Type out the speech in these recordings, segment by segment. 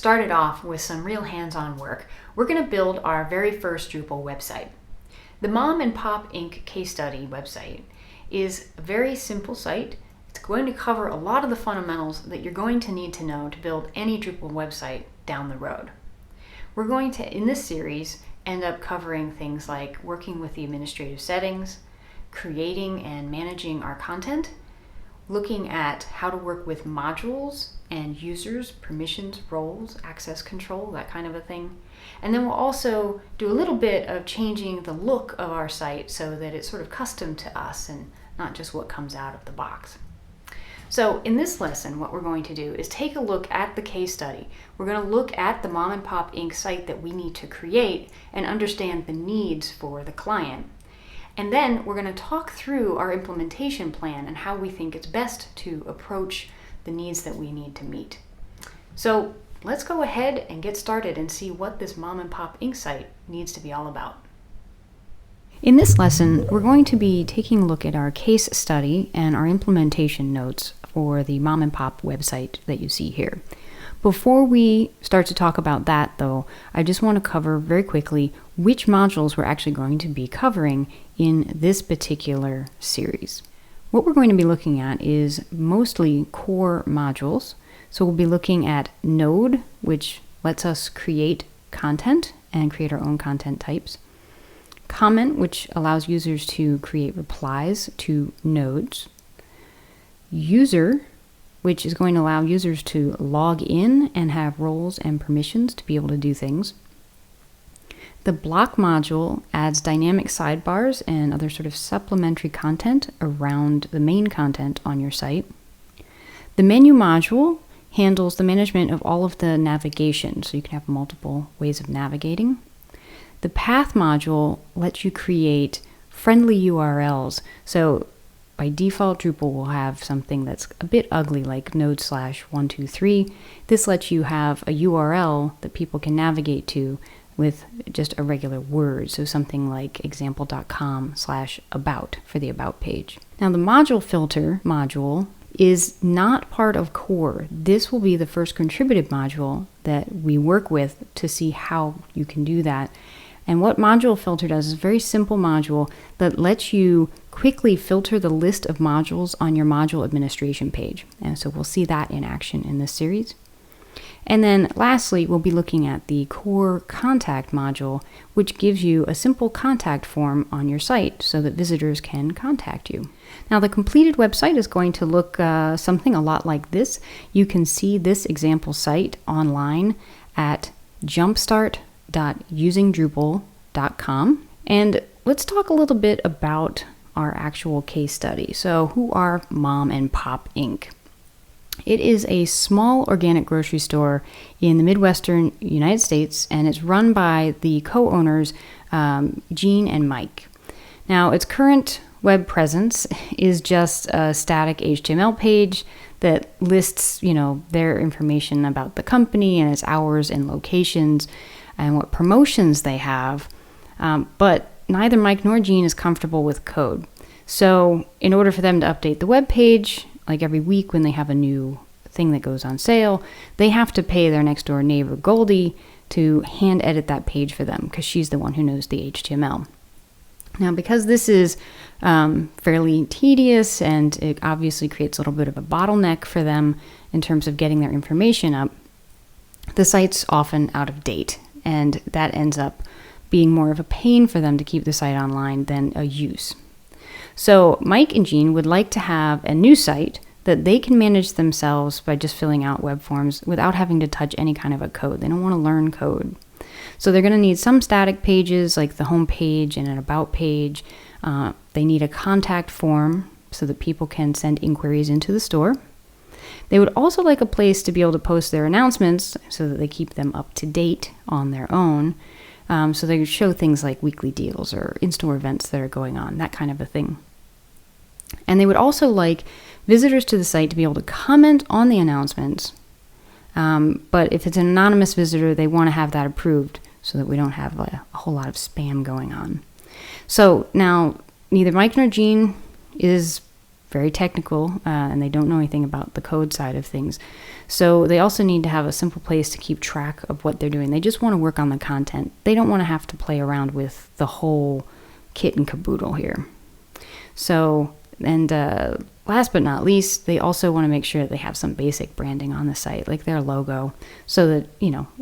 started off with some real hands-on work. We're going to build our very first Drupal website. The Mom and Pop Inc. case study website is a very simple site. It's going to cover a lot of the fundamentals that you're going to need to know to build any Drupal website down the road. We're going to, in this series, end up covering things like working with the administrative settings, creating and managing our content, looking at how to work with modules and users, permissions, roles, access control, that kind of a thing. And then we'll also do a little bit of changing the look of our site so that it's sort of custom to us and not just what comes out of the box. So in this lesson, what we're going to do is take a look at the case study. We're going to look at the Mom and Pop Inc. site that we need to create and understand the needs for the client. And then we're going to talk through our implementation plan and how we think it's best to approach the needs that we need to meet. So let's go ahead and get started and see what this Mom and Pop Inc. site needs to be all about. In this lesson, we're going to be taking a look at our case study and our implementation notes for the Mom and Pop website that you see here. Before we start to talk about that, though, I just want to cover very quickly which modules we're actually going to be covering in this particular series. What we're going to be looking at is mostly core modules. So we'll be looking at Node, which lets us create content and create our own content types. Comment, which allows users to create replies to nodes. User, which is going to allow users to log in and have roles and permissions to be able to do things. The block module adds dynamic sidebars and other sort of supplementary content around the main content on your site. The menu module handles the management of all of the navigation, so you can have multiple ways of navigating. The path module lets you create friendly URLs. So by default, Drupal will have something that's a bit ugly like node/123. This lets you have a URL that people can navigate to with just a regular word. So something like example.com/about for the about page. Now the module filter module is not part of core. This will be the first contributed module that we work with to see how you can do that. And what module filter does is a very simple module that lets you quickly filter the list of modules on your module administration page. And so we'll see that in action in this series. And then lastly, we'll be looking at the core contact module, which gives you a simple contact form on your site so that visitors can contact you. Now the completed website is going to look something a lot like this. You can see this example site online at jumpstart.usingdrupal.com. And let's talk a little bit about our actual case study. So who are Mom and Pop Inc.? It is a small organic grocery store in the Midwestern United States, and it's run by the co-owners, Jean and Mike. Now, its current web presence is just a static HTML page that lists, their information about the company and its hours and locations and what promotions they have. But neither Mike nor Jean is comfortable with code. So in order for them to update the web page, like every week when they have a new thing that goes on sale, they have to pay their next door neighbor Goldie to hand edit that page for them because she's the one who knows the HTML. Now, because this is fairly tedious and it obviously creates a little bit of a bottleneck for them in terms of getting their information up, the site's often out of date, and that ends up being more of a pain for them to keep the site online than a use. So Mike and Jean would like to have a new site that they can manage themselves by just filling out web forms without having to touch any kind of a code. They don't want to learn code. So they're going to need some static pages like the home page and an about page. They need a contact form so that people can send inquiries into the store. They would also like a place to be able to post their announcements so that they keep them up to date on their own. So they would show things like weekly deals or in-store events that are going on, that kind of a thing. And they would also like visitors to the site to be able to comment on the announcements. But if it's an anonymous visitor, they want to have that approved so that we don't have a whole lot of spam going on. So now neither Mike nor Jean is very technical, and they don't know anything about the code side of things. So they also need to have a simple place to keep track of what they're doing. They just want to work on the content. They don't want to have to play around with the whole kit and caboodle here. So, and last but not least, they also want to make sure that they have some basic branding on the site, like their logo, so that,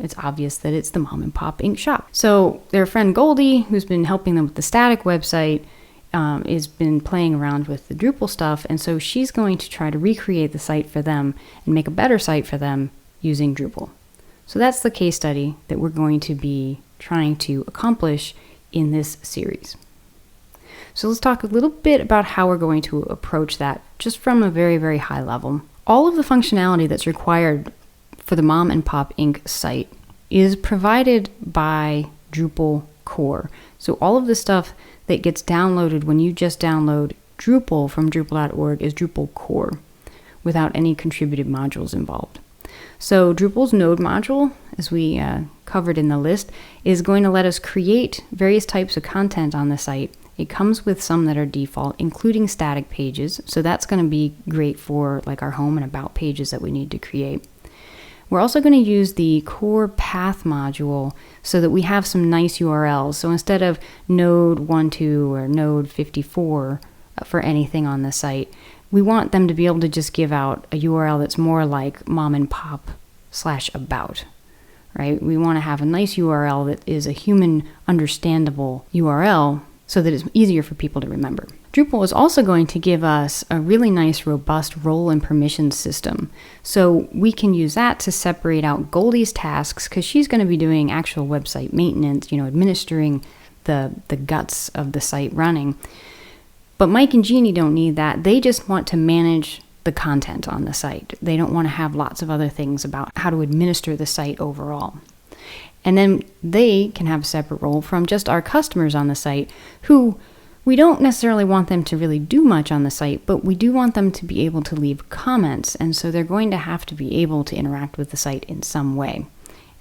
it's obvious that it's the Mom and Pop Ink shop. So their friend Goldie, who's been helping them with the static website, has been playing around with the Drupal stuff, and so she's going to try to recreate the site for them and make a better site for them using Drupal. So that's the case study that we're going to be trying to accomplish in this series. So let's talk a little bit about how we're going to approach that, just from a very, very high level. All of the functionality that's required for the Mom and Pop Ink site is provided by Drupal core. So all of the stuff that gets downloaded when you just download Drupal from Drupal.org is Drupal core, without any contributed modules involved. So Drupal's node module, as we covered in the list, is going to let us create various types of content on the site. It comes with some that are default, including static pages. So that's going to be great for like our home and about pages that we need to create. We're also going to use the core path module so that we have some nice URLs. So instead of node 12 or node 54 for anything on the site, we want them to be able to just give out a URL that's more like mom and pop /about, right? We want to have a nice URL that is a human understandable URL so that it's easier for people to remember. Drupal is also going to give us a really nice, robust role and permissions system. So we can use that to separate out Goldie's tasks, because she's going to be doing actual website maintenance, administering the guts of the site running. But Mike and Jeannie don't need that. They just want to manage the content on the site. They don't want to have lots of other things about how to administer the site overall. And then they can have a separate role from just our customers on the site, who we don't necessarily want them to really do much on the site, but we do want them to be able to leave comments, and so they're going to have to be able to interact with the site in some way.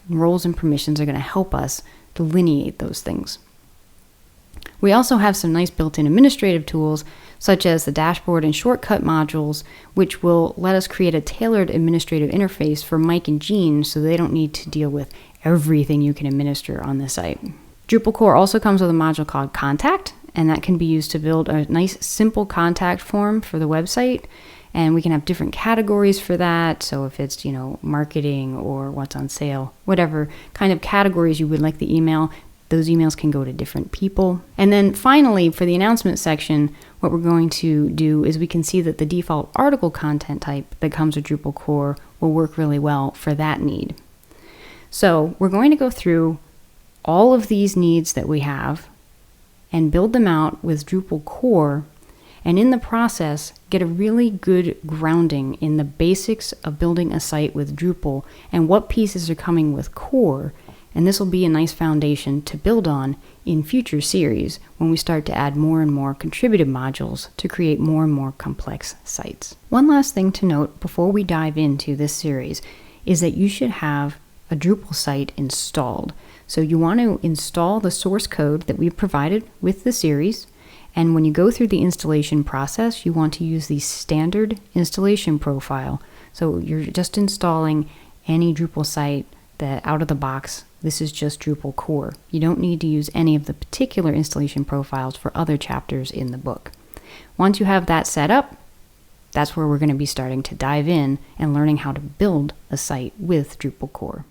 And roles and permissions are going to help us delineate those things. We also have some nice built-in administrative tools, such as the dashboard and shortcut modules, which will let us create a tailored administrative interface for Mike and Jean so they don't need to deal with everything you can administer on the site. Drupal core also comes with a module called Contact, and that can be used to build a nice simple contact form for the website. And we can have different categories for that. So if it's, marketing or what's on sale, whatever kind of categories you would like the email, those emails can go to different people. And then finally, for the announcement section, what we're going to do is we can see that the default article content type that comes with Drupal core will work really well for that need. So we're going to go through all of these needs that we have and build them out with Drupal core, and in the process get a really good grounding in the basics of building a site with Drupal and what pieces are coming with core. And this will be a nice foundation to build on in future series when we start to add more and more contributed modules to create more and more complex sites. One last thing to note before we dive into this series is that you should have a Drupal site installed. So you want to install the source code that we've provided with the series, and when you go through the installation process, you want to use the standard installation profile. So you're just installing any Drupal site that out of the box, this is just Drupal core. You don't need to use any of the particular installation profiles for other chapters in the book. Once you have that set up, that's where we're going to be starting to dive in and learning how to build a site with Drupal core.